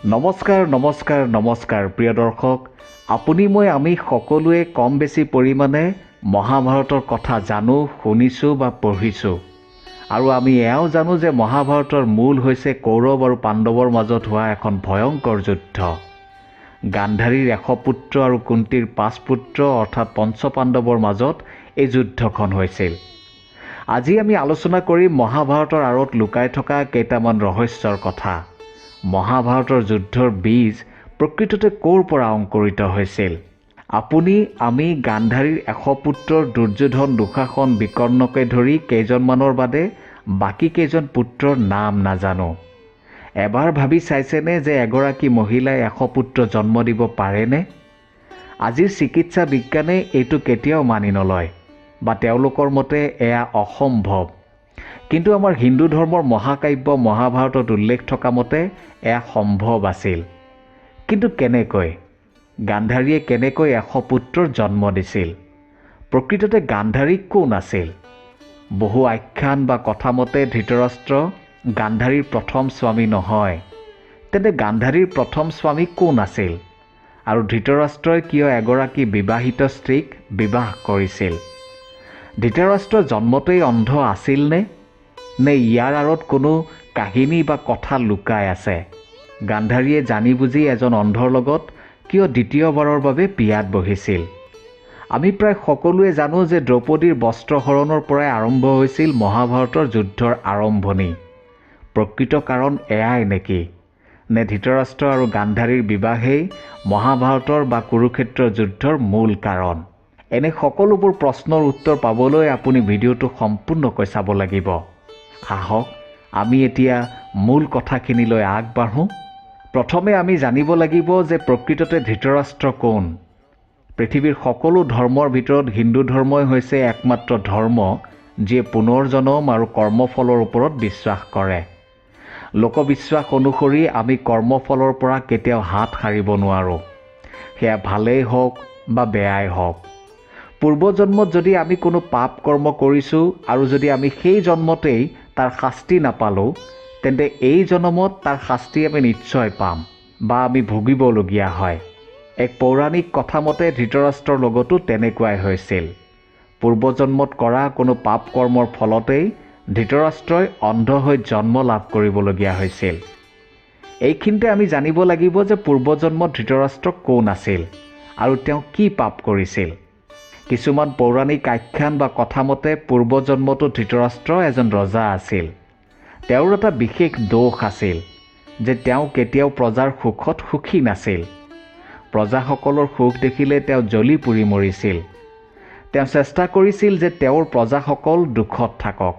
নমস্কাৰ প্ৰিয় দৰ্শক, আমি সকলোৱে কম বেছি পৰিমাণে মহাভাৰতৰ কথা জানো, শুনিছোঁ বা পঢ়িছোঁ। আৰু আমি এয়াও জানো যে মহাভাৰতৰ মূল হৈছে কৌৰৱ আৰু পাণ্ডৱৰ মাজত হোৱা এখন ভয়ংকৰ যুদ্ধ। গান্ধাৰীৰ 100 পুত্ৰ আৰু কুন্তীৰ 5 পুত্ৰ অৰ্থাৎ পঞ্চপাণ্ডৱৰ মাজত এই যুদ্ধখন হৈছিল। আজি আমি আলোচনা কৰিম মহাভাৰতৰ আঁৰত লুকাই থকা কেইটামান ৰহস্যৰ কথা। মহাভাৰতৰ যুদ্ধৰ বীজ প্ৰকৃততে ক'ৰ পৰা অংকুৰিত হৈছিল? আমি গান্ধাৰীৰ 100 পুত্ৰৰ দুৰ্যোধন, দুঃশাসন, বিকৰ্ণকে ধৰি কেইজনমানৰ বাদে বাকী কেইজন পুত্ৰৰ নাম নাজানো। এবাৰ ভাবি চাইছেনে যে এগৰাকী মহিলাই 100 পুত্ৰ জন্ম দিব পাৰেনে? আজিৰ চিকিৎসা বিজ্ঞানে এইটো কেতিয়াও মানি নলয় বা তেওঁলোকৰ মতে এয়া অসম্ভৱ। কিন্তু আমাৰ হিন্দু ধৰ্মৰ মহাকাব্য মহাভাৰতত উল্লেখ থকা মতে এয়া সম্ভৱ আছিল। কিন্তু কেনেকৈ? গান্ধাৰীয়ে কেনেকৈ 100 পুত্ৰৰ জন্ম দিছিল? প্ৰকৃততে গান্ধাৰী কোন আছিল? বহু আখ্যান বা কথা মতে ধৃতৰাষ্ট্ৰ গান্ধাৰীৰ প্ৰথম স্বামী নহয়। তেন্তে গান্ধাৰীৰ প্ৰথম স্বামী কোন আছিল? আৰু ধৃতৰাষ্ট্ৰই কিয় এগৰাকী বিবাহিত স্ত্ৰীক বিবাহ কৰিছিল? ধৃতৰাষ্ট্ৰৰ জন্মতেই অন্ধ আছিল নে ইয়াৰ আঁৰত কোনো কাহিনী বা কথা লুকাই আছে? গান্ধাৰীয়ে জানি বুজি এজন অন্ধৰ লগত কিয় দ্বিতীয়বাৰৰ বাবে বিয়াত বহিছিল? আমি প্ৰায় সকলোৱে জানো যে দ্ৰৌপদীৰ বস্ত্ৰহৰণৰ পৰাই আৰম্ভ হৈছিল মহাভাৰতৰ যুদ্ধৰ আৰম্ভণি। প্ৰকৃত কাৰণ এয়াই নেকি? নে ধৃতৰাষ্ট্ৰ আৰু গান্ধাৰীৰ বিবাহেই মহাভাৰতৰ বা কুৰুক্ষেত্ৰৰ যুদ্ধৰ মূল কাৰণ? এনে সকলোবোৰ প্ৰশ্নৰ উত্তৰ পাবলৈ আপুনি ভিডিঅ'টো সম্পূৰ্ণকৈ চাব লাগিব। আহক আমি এতিয়া মূল কথাখিনিলৈ আগবাঢ়োঁ। প্ৰথমে আমি জানিব লাগিব যে প্ৰকৃততে ধৃতৰাষ্ট্ৰ কোন? পৃথিৱীৰ সকলো ধৰ্মৰ ভিতৰত হিন্দু ধৰ্মই হৈছে একমাত্ৰ ধৰ্ম যিয়ে পুনৰ্জনম আৰু কৰ্মফলৰ ওপৰত বিশ্বাস কৰে। লোকবিশ্বাস অনুসৰি আমি কৰ্মফলৰ পৰা কেতিয়াও হাত সাৰিব নোৱাৰোঁ, সেয়া ভালেই হওক বা বেয়াই হওক। পূৰ্বজন্মত যদি আমি কোনো পাপ কৰ্ম কৰিছোঁ আৰু যদি আমি সেই জন্মতেই তাৰ শাস্তি নাপালোঁ, তেন্তে এই জন্মত তাৰ শাস্তি আমি নিশ্চয় পাম বা আমি ভুগিবলগীয়া হয়। এক পৌৰাণিক কথা মতে ধৃতৰাষ্ট্ৰৰ লগতো তেনেকুৱাই হৈছিল। পূৰ্বজন্মত কৰা কোনো পাপ কৰ্মৰ ফলতেই ধৃতৰাষ্ট্ৰই অন্ধ হৈ জন্ম লাভ কৰিবলগীয়া হৈছিল। এইখিনিতে আমি জানিব লাগিব যে পূৰ্বজন্মত ধৃতৰাষ্ট্ৰ কোন আছিল আৰু তেওঁ কি পাপ কৰিছিল। কিছুমান পৌৰাণিক আখ্যান বা কথা মতে পূৰ্বজন্মতো ধৃতৰাষ্ট্ৰ এজন ৰজা আছিল। তেওঁৰ এটা বিশেষ দোষ আছিল যে তেওঁ কেতিয়াও প্ৰজাৰ সুখত সুখী নাছিল। প্ৰজাসকলৰ সুখ দেখিলে তেওঁ জ্বলি পুৰি মৰিছিল। তেওঁ চেষ্টা কৰিছিল যে তেওঁৰ প্ৰজাসকল দুখত থাকক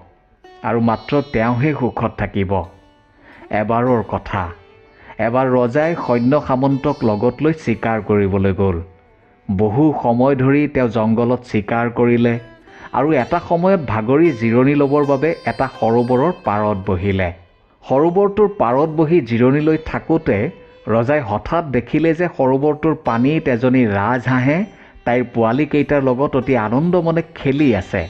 আৰু মাত্ৰ তেওঁহে সুখত থাকিব। এবাৰৰ কথা, এবাৰ ৰজাই সৈন্য সামন্তক লগত লৈ চিকাৰ কৰিবলৈ গ'ল। বহু সময় ধৰি তেওঁ জংঘলত চিকাৰ কৰিলে আৰু এটা সময়ত ভাগৰি জিৰণি ল'বৰ বাবে এটা সৰোবৰৰ পাৰত বহিলে। সৰোবৰটোৰ পাৰত বহি জিৰণি লৈ থাকোঁতে ৰজাই হঠাৎ দেখিলে যে সৰোবৰটোৰ পানীত এজনী ৰাজহাঁহে তাইৰ পোৱালীকেইটাৰ লগত অতি আনন্দ মনে খেলি আছে।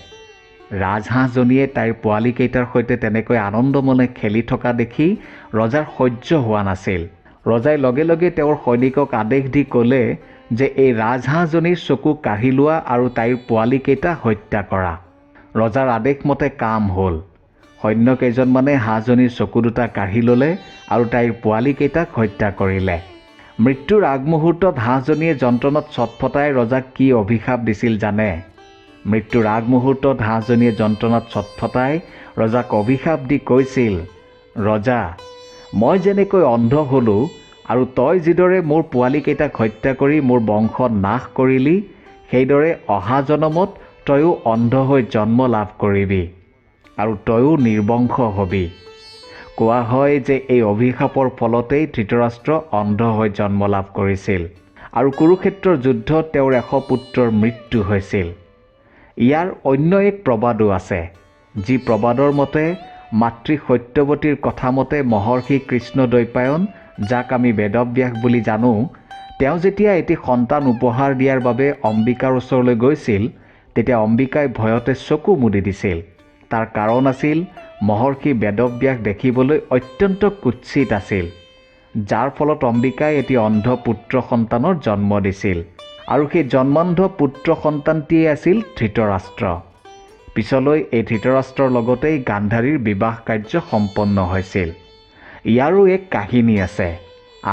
ৰাজহাঁহজনীয়ে তাইৰ পোৱালীকেইটাৰ সৈতে তেনেকৈ আনন্দ মনে খেলি থকা দেখি ৰজাৰ সহ্য হোৱা নাছিল। ৰজাই লগে লগে তেওঁৰ সৈনিকক আদেশ দি ক'লে যে এই ৰাজহাঁহজনীৰ চকু কাঢ়ি লোৱা আৰু তাইৰ পোৱালীকেইটা হত্যা কৰা। ৰজাৰ আদেশ মতে কাম হ'ল। সৈন্যকেইজনমানে হাঁহজনীৰ চকু দুটা কাঢ়ি ল'লে আৰু তাইৰ পোৱালীকেইটাক হত্যা কৰিলে। মৃত্যুৰ আগমুহূৰ্তত হাঁহজনীয়ে যন্ত্ৰণাত ছটফটাই ৰজাক কি অভিশাপ দিছিল জানে? মৃত্যুৰ আগমুহূৰ্তত হাঁহজনীয়ে যন্ত্ৰণাত ছটফটাই ৰজাক অভিশাপ দি কৈছিল, ৰজা, মই যেনেকৈ অন্ধ হ'লোঁ আৰু তই যিদৰে মোৰ পোৱালীকেইটাক হত্যা কৰি মোৰ বংশ নাশ কৰিলি, সেইদৰে অহা জনমত তয়ো অন্ধ হৈ জন্ম লাভ কৰিবি আৰু তয়ো নিৰ্বংশ হবি। কোৱা হয় যে এই অভিশাপৰ ফলতেই ধৃতৰাষ্ট্ৰ অন্ধ হৈ জন্ম লাভ কৰিছিল আৰু কুৰুক্ষেত্ৰৰ যুদ্ধত তেওঁৰ 100 পুত্ৰৰ মৃত্যু হৈছিল। ইয়াৰ অন্য এক প্ৰবাদো আছে, যি প্ৰবাদৰ মতে মাতৃ সত্যৱতীৰ কথা মতে মহৰ্ষি কৃষ্ণদ্বৈপায়ন, যাক আমি বেদব্যাস বুলি জানো, তেওঁ যেতিয়া এটি সন্তান উপহাৰ দিয়াৰ বাবে অম্বিকাৰ ওচৰলৈ গৈছিল, তেতিয়া অম্বিকাই ভয়তে চকু মুদি দিছিল। তাৰ কাৰণ আছিল মহৰ্ষি বেদব্যাস দেখিবলৈ অত্যন্ত কুৎসিত আছিল। যাৰ ফলত অম্বিকাই এটি অন্ধ পুত্ৰ সন্তানৰ জন্ম দিছিল আৰু সেই জন্মান্ধ পুত্ৰ সন্তানটিয়ে আছিল ধৃতৰাষ্ট্ৰ। পিছলৈ এই ধৃতৰাষ্ট্ৰৰ লগতেই গান্ধাৰীৰ বিবাহ কাৰ্য সম্পন্ন হৈছিল। ইয়াৰো এক কাহিনী আছে।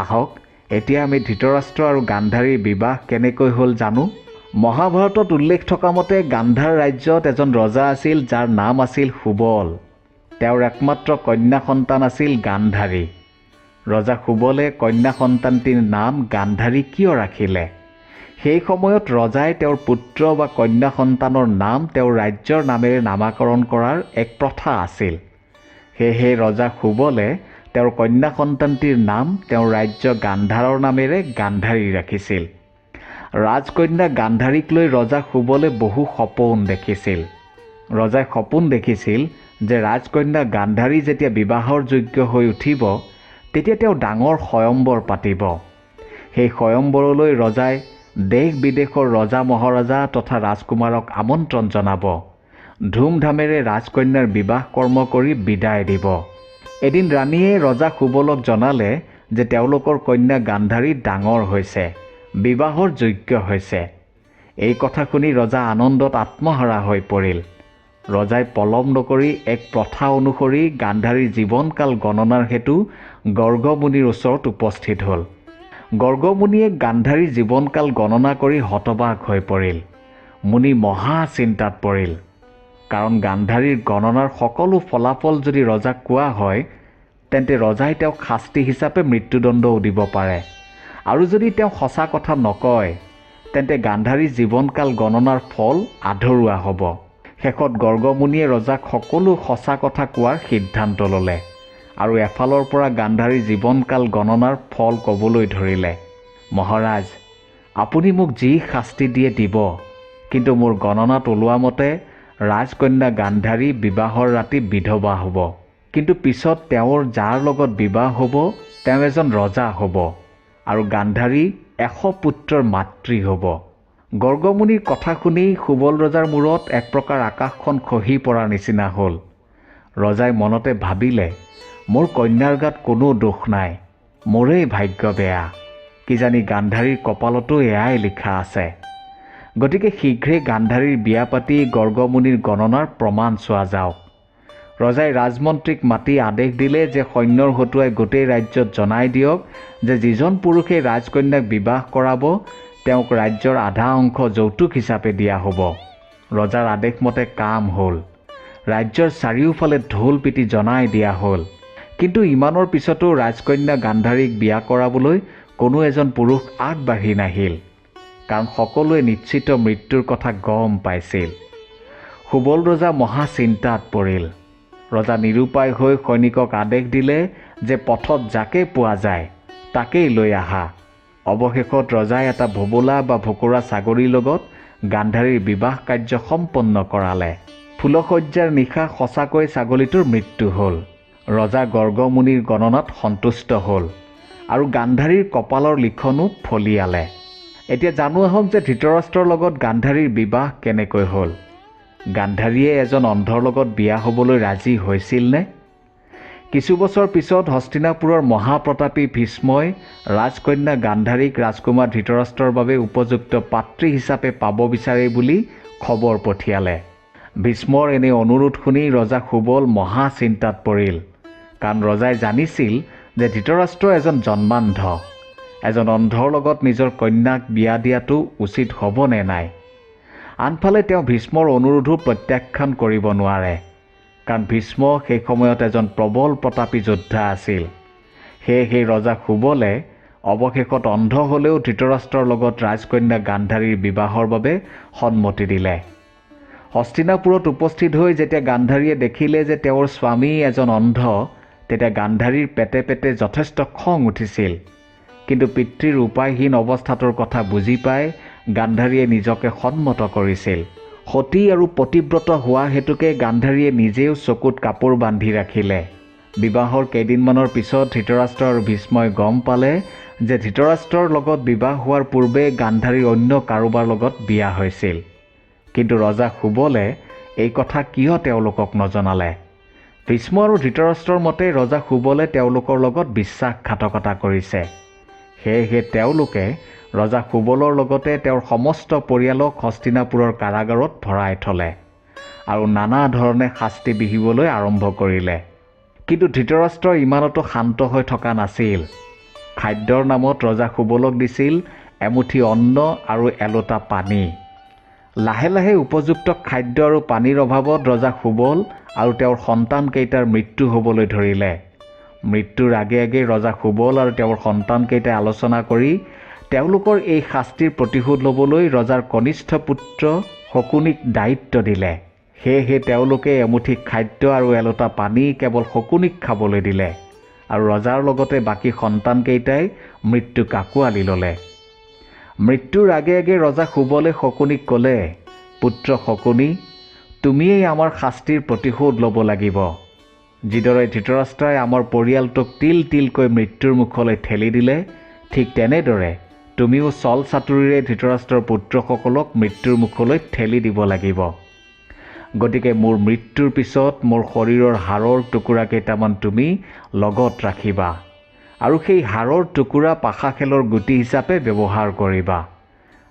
আহক এতিয়া আমি ধৃতৰাষ্ট্ৰ আৰু গান্ধাৰীৰ বিবাহ কেনেকৈ হ'ল জানো। মহাভাৰতত উল্লেখ থকা মতে গান্ধাৰ ৰাজ্যত এজন ৰজা আছিল যাৰ নাম আছিল সুবল। তেওঁৰ একমাত্ৰ কন্যা সন্তান আছিল গান্ধাৰী। ৰজা সুবলে কন্যা সন্তানটিৰ নাম গান্ধাৰী কিয় ৰাখিলে? সেই সময়ত ৰজাই তেওঁৰ পুত্ৰ বা কন্যা সন্তানৰ নাম তেওঁৰ ৰাজ্যৰ নামেৰে নামাকৰণ কৰাৰ এক প্ৰথা আছিল। সেয়েহে ৰজা সুবলে তেওঁৰ কন্যা সন্তানটিৰ নাম তেওঁৰ ৰাজ্য গান্ধাৰৰ নামেৰে গান্ধাৰী ৰাখিছিল। ৰাজকন্যা গান্ধাৰীক লৈ ৰজা সুবলে বহু সপোন দেখিছিল। ৰজাই সপোন দেখিছিল যে ৰাজকন্যা গান্ধাৰী যেতিয়া বিবাহৰ যোগ্য হৈ উঠিব তেতিয়া তেওঁ ডাঙৰ স্বয়ম্বৰ পাতিব। সেই স্বয়ম্বৰলৈ ৰজাই দেশ বিদেশৰ ৰজা মহাৰজা তথা ৰাজকুমাৰক আমন্ত্ৰণ জনাব। ধুমধামেৰে ৰাজকন্যাৰ বিবাহ কৰ্ম কৰি বিদায় দিব। এদিন ৰাণীয়ে ৰজা সুবলক জনালে যে তেওঁলোকৰ কন্যা গান্ধাৰী ডাঙৰ হৈছে, বিবাহৰ যোগ্য হৈছে। এই কথা শুনি ৰজা আনন্দত আত্মহাৰা হৈ পৰিল। ৰজাই পলম নকৰি এক প্ৰথা অনুসৰি গান্ধাৰীৰ জীৱনকাল গণনাৰ হেতু গৰ্গমুনিৰ ওচৰত উপস্থিত হ'ল। গৰ্গমুনিয়ে গান্ধাৰীৰ জীৱনকাল গণনা কৰি হতবাক হৈ পৰিল। মুনি মহা চিন্তাত পৰিল, কাৰণ গান্ধাৰীৰ গণনাৰ সকলো ফলাফল যদি ৰজাক কোৱা হয় তেন্তে ৰজাই তেওঁক শাস্তি হিচাপে মৃত্যুদণ্ডও দিব পাৰে। আৰু যদি তেওঁ সঁচা কথা নকয় তেন্তে গান্ধাৰীৰ জীৱনকাল গণনাৰ ফল আধৰুৱা হ'ব। শেষত গৰ্গমুনিয়ে ৰজাক সকলো সঁচা কথা কোৱাৰ সিদ্ধান্ত ল'লে আৰু এফালৰ পৰা গান্ধাৰীৰ জীৱনকাল গণনাৰ ফল ক'বলৈ ধৰিলে। মহাৰাজ, আপুনি মোক যি শাস্তি দিয়ে দিব, কিন্তু মোৰ গণনাত ওলোৱা মতে ৰাজকন্যা গান্ধাৰী বিবাহৰ ৰাতি বিধৱা হ'ব। কিন্তু পিছত তেওঁৰ যাৰ লগত বিবাহ হ'ব তেওঁ এজন ৰজা হ'ব আৰু গান্ধাৰী 100 পুত্ৰৰ মাতৃ হ'ব। গৰ্গমুনিৰ কথা শুনি সুবল ৰজাৰ মূৰত এক প্ৰকাৰ আকাশখন খহি পৰাৰ নিচিনা হ'ল। ৰজাই মনতে ভাবিলে, মোৰ কন্যাৰ গাত কোনো দোষ নাই, মোৰেই ভাগ্য বেয়া। কিজানি গান্ধাৰীৰ কপালতো এয়াই লিখা আছে। গতিকে শীঘ্ৰে গান্ধাৰীৰ বিয়া পাতি গৰ্গমুনিৰ গণনাৰ প্ৰমাণ চোৱা যাওক। ৰজাই ৰাজমন্ত্ৰীক মাতি আদেশ দিলে যে সৈন্যৰ হতুৱাই গোটেই ৰাজ্যত জনাই দিয়ক যে যিজন পুৰুষে ৰাজকন্যাক বিবাহ কৰাব তেওঁক ৰাজ্যৰ আধা অংশ যৌতুক হিচাপে দিয়া হ'ব। ৰজাৰ আদেশমতে কাম হ'ল। ৰাজ্যৰ চাৰিওফালে ঢোল পিটি জনাই দিয়া হ'ল। কিন্তু ইমানৰ পিছতো ৰাজকন্যা গান্ধাৰীক বিয়া কৰাবলৈ কোনো এজন পুৰুষ আগবাঢ়ি নাহিল, কাৰণ সকলোৱে নিশ্চিত মৃত্যুৰ কথা গম পাইছিল। সুবল ৰজা মহা চিন্তাত পৰিল। ৰজা নিৰুপায় হৈ সৈনিকক আদেশ দিলে যে পথত যাকে পোৱা যায় তাকেই লৈ আহা। অৱশেষত ৰজাই এটা ভোবোলা বা ভোকোৰা ছাগলীৰ লগত গান্ধাৰীৰ বিবাহ কাৰ্য সম্পন্ন কৰালে। ফুলশয্যাৰ নিশা সঁচাকৈ ছাগলীটোৰ মৃত্যু হ'ল। ৰজা গৰ্গমুনিৰ গণনাত সন্তুষ্ট হ'ল আৰু গান্ধাৰীৰ কপালৰ লিখনো ফলিয়ালে। এতিয়া জানো আহক যে ধৃতৰাষ্ট্ৰৰ লগত গান্ধাৰীৰ বিবাহ কেনেকৈ হ'ল। গান্ধাৰীয়ে এজন অন্ধৰ লগত বিয়া হ'বলৈ ৰাজি হৈছিল নে? কিছু বছৰ পিছত হস্তিনাপুৰৰ মহাপ্ৰতাপী ভীষ্মই ৰাজকন্যা গান্ধাৰীক ৰাজকুমাৰ ধৃতৰাষ্ট্ৰৰ বাবে উপযুক্ত পাত্ৰী হিচাপে পাব বিচাৰে বুলি খবৰ পঠিয়ালে। ভীষ্মৰ এনে অনুৰোধ শুনি ৰজা সুবল মহা চিন্তাত পৰিল, কাৰণ ৰজাই জানিছিল যে ধৃতৰাষ্ট্ৰ এজন জন্মান্ধ। এজন অন্ধৰ লগত নিজৰ কন্যাক বিয়া দিয়াটো উচিত হ'ব নে নাই। আনফালে তেওঁ ভীষ্মৰ অনুৰোধো প্ৰত্যাখ্যান কৰিব নোৱাৰে, কাৰণ ভীষ্ম সেই সময়ত এজন প্ৰবল প্ৰতাপী যোদ্ধা আছিল। সেয়েহে ৰজা সুবলে অৱশেষত অন্ধ হ'লেও ধৃতৰাষ্ট্ৰৰ লগত ৰাজকন্যা গান্ধাৰীৰ বিবাহৰ বাবে সন্মতি দিলে। হস্তিনাপুৰত উপস্থিত হৈ যেতিয়া গান্ধাৰীয়ে দেখিলে যে তেওঁৰ স্বামী এজন অন্ধ, তেতিয়া গান্ধাৰীৰ পেটে পেটে যথেষ্ট খং উঠিছিল। কিন্তু পিতৃৰ উপায়হীন অৱস্থাটোৰ কথা বুজি পাই গান্ধাৰীয়ে নিজকে সন্মত কৰিছিল। সতী আৰু পতিব্ৰত হোৱা হেতুকে গান্ধাৰীয়ে নিজেও চকুত কাপোৰ বান্ধি ৰাখিলে। বিবাহৰ কেইদিনমানৰ পিছত ধৃতৰাষ্ট্ৰ আৰু ভীষ্মই গম পালে যে ধৃতৰাষ্ট্ৰৰ লগত বিবাহ হোৱাৰ পূৰ্বে গান্ধাৰীৰ অন্য কাৰোবাৰ লগত বিয়া হৈছিল। কিন্তু ৰজা সুবলে এই কথা কিয় তেওঁলোকক নজনালে? ভীষ্ম আৰু ধৃতৰাষ্ট্ৰৰ মতে ৰজা সুবলে তেওঁলোকৰ লগত বিশ্বাসঘাতকতা কৰিছে। সেয়েহে তেওঁলোকে ৰজা সুবলৰ লগতে তেওঁৰ সমস্ত পৰিয়ালক হস্তিনাপুৰৰ কাৰাগাৰত ভৰাই থলে আৰু নানা ধৰণে শাস্তি বিহিবলৈ আৰম্ভ কৰিলে। কিন্তু ধৃতৰাষ্ট্ৰ ইমানতো শান্ত হৈ থকা নাছিল। খাদ্যৰ নামত ৰজা সুবলক দিছিল এমুঠি অন্ন আৰু এলোটা পানী। লাহে লাহে উপযুক্ত খাদ্য আৰু পানীৰ অভাৱত ৰজা সুবল আৰু তেওঁৰ সন্তানকেইটাৰ মৃত্যু হ'বলৈ ধৰিলে। মৃত্যুৰ আগে আগে ৰজা সুবল আৰু তেওঁৰ সন্তানকেইটাই আলোচনা কৰি তেওঁলোকৰ এই শাস্তিৰ প্ৰতিশোধ ল'বলৈ ৰজাৰ কনিষ্ঠ পুত্ৰ শকুনিক দায়িত্ব দিলে। সেয়েহে তেওঁলোকে এমুঠি খাদ্য আৰু এলোটা পানী কেৱল শকুনিক খাবলৈ দিলে আৰু ৰজাৰ লগতে বাকী সন্তানকেইটাই মৃত্যুক আঁকোৱালি ল'লে। মৃত্যুৰ আগে আগে ৰজা সুবলে শকুনিক ক'লে, পুত্ৰ শকুনি, তুমিয়েই আমাৰ শাস্তিৰ প্ৰতিশোধ ল'ব লাগিব। যিদৰে ধৃতৰাষ্ট্ৰই আমাৰ পৰিয়ালটোক তিল তিলকৈ মৃত্যুৰ মুখলৈ ঠেলি দিলে, ঠিক তেনেদৰে তুমিও চল চাতুৰিৰে ধৃতৰাষ্ট্ৰৰ পুত্ৰসকলক মৃত্যুৰ মুখলৈ ঠেলি দিব লাগিব। গতিকে মোৰ মৃত্যুৰ পিছত মোৰ শৰীৰৰ হাড়ৰ টুকুৰা কেইটামান তুমি লগত ৰাখিবা আৰু সেই হাড়ৰ টুকুৰা পাশা খেলৰ গুটি হিচাপে ব্যৱহাৰ কৰিবা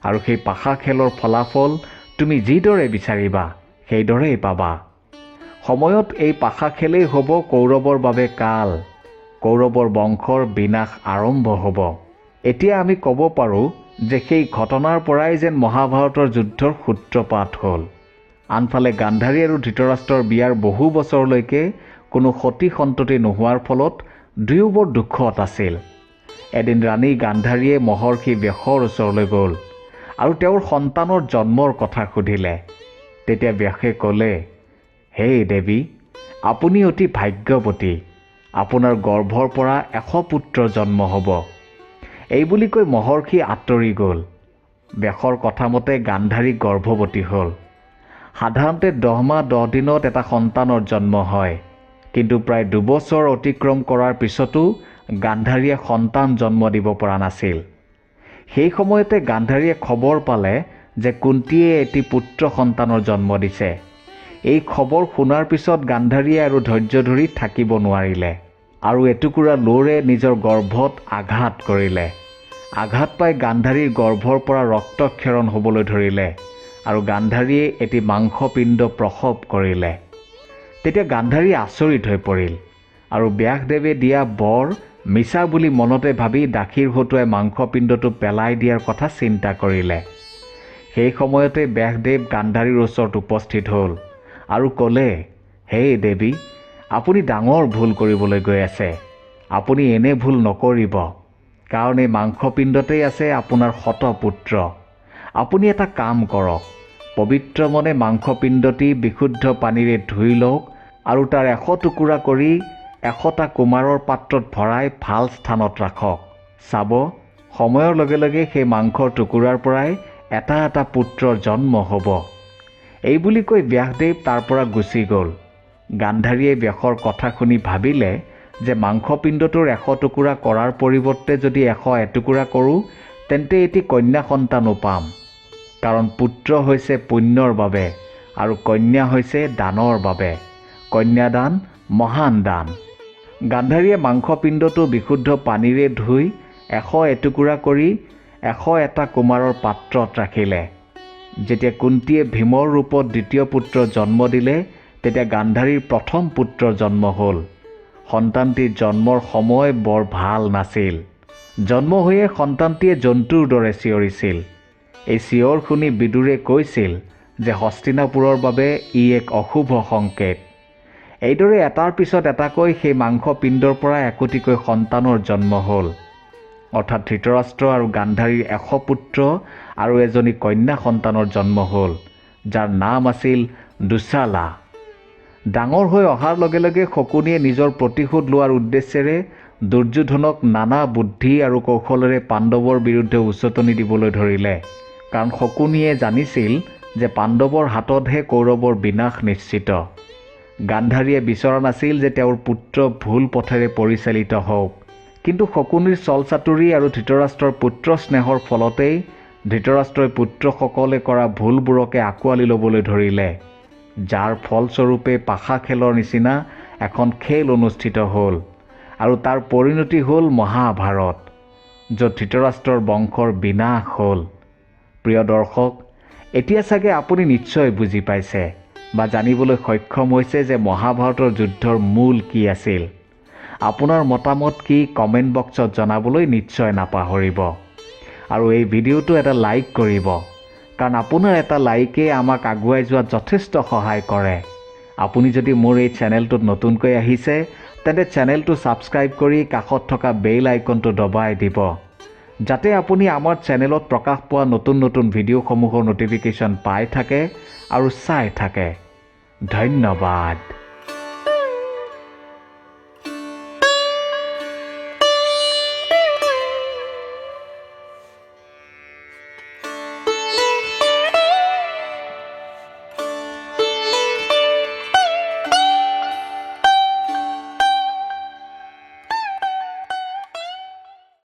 আৰু সেই পাশা খেলৰ ফলাফল তুমি যিদৰে বিচাৰিবা সেইদৰেই পাবা। সময়ত এই পাশা খেলেই হ'ব কৌৰৱৰ বাবে কাল। কৌৰৱৰ বংশৰ বিনাশ আৰম্ভ হ'ব। এতিয়া আমি ক'ব পাৰোঁ যে সেই ঘটনাৰ পৰাই যেন মহাভাৰতৰ যুদ্ধৰ সূত্ৰপাত হ'ল। আনফালে গান্ধাৰী আৰু ধৃতৰাষ্ট্ৰৰ বিয়াৰ বহু বছৰলৈকে কোনো সতী সন্ততি নোহোৱাৰ ফলত দুয়ো বৰ দুখত আছিল। এদিন ৰাণী গান্ধাৰীয়ে মহৰ্ষি ব্যাসৰ ওচৰলৈ গ'ল আৰু তেওঁৰ সন্তানৰ জন্মৰ কথা সুধিলে। তেতিয়া ব্যাসে ক'লে, হে দেৱী, আপুনি অতি ভাগ্যৱতী। আপোনাৰ গৰ্ভৰ পৰা 100 পুত্ৰ জন্ম হ'ব। এই বুলি কৈ মহৰ্ষি আঁতৰি গ'ল। ব্যাসৰ কথামতে গান্ধাৰী গৰ্ভৱতী হ'ল। সাধাৰণতে 10 মাহ 10 দিনত এটা সন্তানৰ জন্ম হয়, কিন্তু প্ৰায় 2 বছৰ অতিক্ৰম কৰাৰ পিছতো গান্ধাৰীয়ে সন্তান জন্ম দিব পৰা নাছিল। সেই সময়তে গান্ধাৰীয়ে খবৰ পালে যে কুন্তীয়ে এটি পুত্ৰ সন্তানৰ জন্ম দিছে। এই খবৰ শুনাৰ পিছত গান্ধাৰীয়ে আৰু ধৈৰ্য ধৰি থাকিব নোৱাৰিলে আৰু এটুকুৰা লোৰে নিজৰ গৰ্ভত আঘাত কৰিলে। আঘাত পাই গান্ধাৰীৰ গৰ্ভৰ পৰা ৰক্তক্ষৰণ হ'বলৈ ধৰিলে আৰু গান্ধাৰীয়ে এটি মাংসপিণ্ড প্ৰসৱ কৰিলে। তেতিয়া গান্ধাৰী আচৰিত হৈ পৰিল আৰু ব্যাসদেৱে দিয়া বৰ মিছা বুলি মনতে ভাবি দাখীৰ হতুৱাই মাংসপিণ্ডটো পেলাই দিয়াৰ কথা চিন্তা কৰিলে। সেই সময়তে ব্যাসদেৱ গান্ধাৰীৰ ওচৰত উপস্থিত হ'ল আৰু ক'লে, হে দেৱী, আপুনি ডাঙৰ ভুল কৰিবলৈ গৈ আছে। আপুনি এনে ভুল নকৰিব, কাৰণ এই মাংসপিণ্ডতেই আছে আপোনাৰ 100 পুত্ৰ। আপুনি এটা কাম কৰক, পবিত্ৰ মনে মাংসপিণ্ডটি বিশুদ্ধ পানীৰে ধুই লওক আৰু তাৰ 100 টুকুৰা কৰি 100টা কুমাৰৰ পাত্ৰত ভৰাই ভাল স্থানত ৰাখক। চাব, সময়ৰ লগে লগে সেই মাংসৰ টুকুৰাৰ পৰাই এটা এটা পুত্ৰৰ জন্ম হ'ব। এই বুলি কৈ ব্যাসদেৱ তাৰ পৰা গুচি গ'ল। গান্ধাৰীয়ে ব্যাসৰ কথা শুনি ভাবিলে যে মাংসপিণ্ডটোৰ 100 টুকুৰা কৰাৰ পৰিৱৰ্তে যদি 100 এটুকুৰা কৰোঁ তেন্তে এটি কন্যা সন্তানো পাম, কাৰণ পুত্ৰ হৈছে পুণ্যৰ বাবে আৰু কন্যা হৈছে দানৰ বাবে। কন্যাদান মহান দান। গান্ধাৰীয়ে মাংসপিণ্ডটো বিশুদ্ধ পানীৰে ধুই 100 এটুকুৰা কৰি 101টা কুমাৰৰ পাত্ৰত ৰাখিলে। যেতিয়া কুন্তীয়ে ভীমৰ ৰূপত দ্বিতীয় পুত্ৰ জন্ম দিলে, তেতিয়া গান্ধাৰীৰ প্ৰথম পুত্ৰৰ জন্ম হ'ল। সন্তানটিৰ জন্মৰ সময় বৰ ভাল নাছিল। জন্ম হৈয়ে সন্তানটিয়ে জন্তুৰ দৰে চিঞৰিছিল। এই চিঞৰ শুনি বিদুৰে কৈছিল যে হস্তিনাপুৰৰ বাবে ই এক অশুভ সংকেত। এইদৰে এটাৰ পিছত এটাকৈ সেই মাংসপিণ্ডৰ পৰা একোটিকৈ সন্তানৰ জন্ম হ'ল। অৰ্থাৎ ধৃতৰাষ্ট্ৰ আৰু গান্ধাৰীৰ 100 পুত্ৰ আৰু এজনী কন্যা সন্তানৰ জন্ম হ'ল, যাৰ নাম আছিল দুশালা। ডাঙৰ হৈ অহাৰ লগে লগে শকুনিয়ে নিজৰ প্ৰতিশোধ লোৱাৰ উদ্দেশ্যেৰে দুৰ্যোধনক নানা বুদ্ধি আৰু কৌশলেৰে পাণ্ডৱৰ বিৰুদ্ধে উচটনি দিবলৈ ধৰিলে, কাৰণ শকুনিয়ে জানিছিল যে পাণ্ডৱৰ হাততহে কৌৰৱৰ বিনাশ নিশ্চিত। গান্ধাৰীয়ে বিচৰা নাছিল যে তেওঁৰ পুত্ৰ ভুল পথেৰে পৰিচালিত হওক, কিন্তু শকুনিৰ চলচাতুৰি আৰু ধৃতৰাষ্ট্ৰৰ পুত্ৰ স্নেহৰ ফলতেই ধৃতৰাষ্ট্ৰই পুত্ৰসকলে কৰা ভুলবোৰকে আঁকোৱালি ল'বলৈ ধৰিলে, যাৰ ফলস্বৰূপে পাশা খেলৰ নিচিনা এখন খেল অনুষ্ঠিত হ'ল আৰু তাৰ পৰিণতি হ'ল মহাভাৰত, য'ত ধৃতৰাষ্ট্ৰৰ বংশৰ বিনাশ হ'ল। প্ৰিয় দৰ্শক, এতিয়া চাগে আপুনি নিশ্চয় বুজি পাইছে বা জানিবলৈ সক্ষম হৈছে যে মহাভাৰতৰ যুদ্ধৰ মূল কি আছিল। আপোনাৰ মতামত কি কমেণ্ট বক্সত জনাবলৈ নিশ্চয় নাপাহৰিব। আৰু এই ভিডিঅ'টো এটা লাইক কৰিব, কাৰণ আপোনাৰ এটা লাইকে আমাক আগুৱাই যোৱাত যথেষ্ট সহায় কৰে। আপুনি যদি মোৰ এই চেনেলটোত নতুনকৈ আহিছে, তেন্তে চেনেলটো ছাবস্ক্ৰাইব কৰি কাষত থকা বেল আইকনটো দবাই দিব, যাতে আপুনি আমাৰ চেনেলত প্ৰকাশ পোৱা নতুন নতুন ভিডিঅ'সমূহৰ ন'টিফিকেশ্যন পাই থাকে আৰু চাই থাকে। ধন্যবাদ।